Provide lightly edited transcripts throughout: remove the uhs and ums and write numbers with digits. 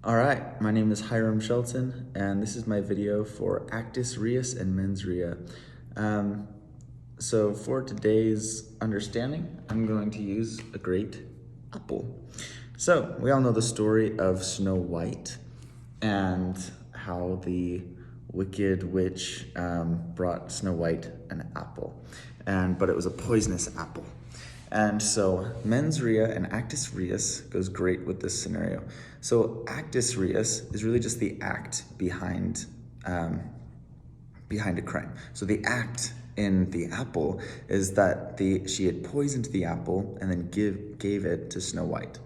All right, my name is Hiram Shelton, and this is my video for Actus, Reas, and mens rea. So for today's understanding, I'm going to use a great apple. So we all know the story of Snow White and how the wicked witch brought Snow White an apple, but it was a poisonous apple. And so mens rea and actus reus goes great with this scenario. So actus reus is really just the act behind a crime. So the act in the apple is that she had poisoned the apple and then gave it to Snow White.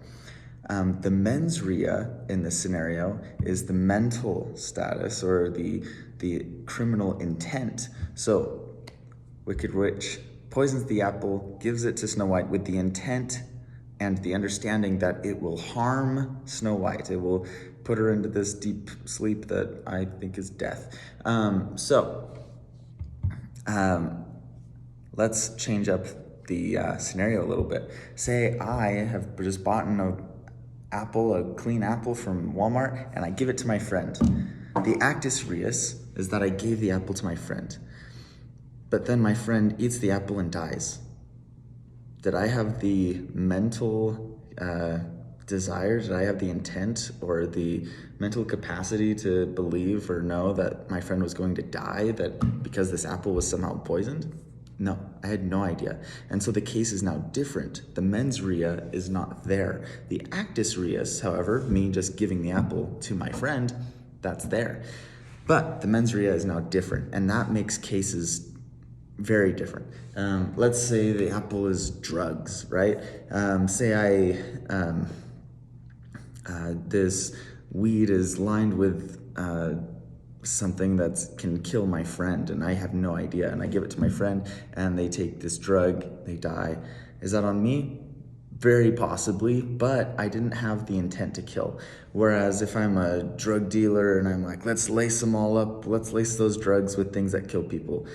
The mens rea in this scenario is the mental status or the criminal intent. So wicked witch poisons the apple, gives it to Snow White with the intent and the understanding that it will harm Snow White. It will put her into this deep sleep that I think is death. Let's change up the scenario a little bit. Say I have just bought a clean apple from Walmart, and I give it to my friend. The actus reus is that I gave the apple to my friend, but then my friend eats the apple and dies. Did I have the mental desire? Did I have the intent or the mental capacity to believe or know that my friend was going to die, that because this apple was somehow poisoned? No, I had no idea. And so the case is now different. The mens rea is not there. The actus reus, however, me just giving the apple to my friend, that's there. But the mens rea is now different, and that makes cases very different. Let's say the apple is drugs, right? Say this weed is lined with something that can kill my friend, and I have no idea, and I give it to my friend, and they take this drug, they die. Is that on me? Very possibly, but I didn't have the intent to kill. Whereas if I'm a drug dealer and I'm like, let's lace them all up, let's lace those drugs with things that kill people,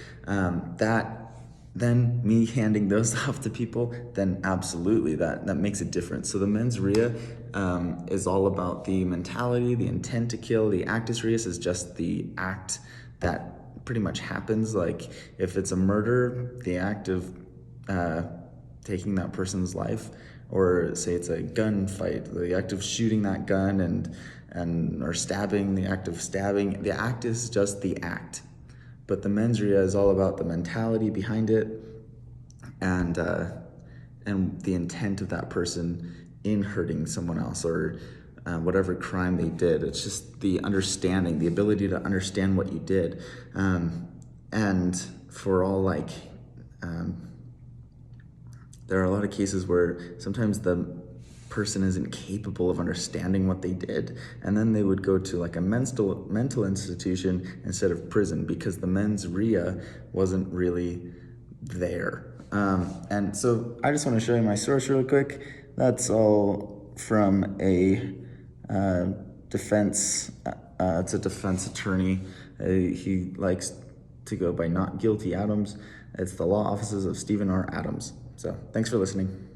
then me handing those off to people, then absolutely that makes a difference. So the mens rea is all about the mentality, the intent to kill. The actus reus is just the act that pretty much happens. Like if it's a murder, the act of taking that person's life, or say it's a gunfight, the act of shooting that gun or stabbing, the act of stabbing, the act is just the act. But the mens rea is all about the mentality behind it and the intent of that person in hurting someone else or whatever crime they did. It's just the understanding, the ability to understand what you did. And for all there are a lot of cases where sometimes the person isn't capable of understanding what they did, and then they would go to like a mental institution instead of prison because the mens rea wasn't really there. And so I just want to show you my source real quick. That's all from a defense, it's a defense attorney. He likes to go by Not Guilty Adams. It's the law offices of Stephen R. Adams. So thanks for listening.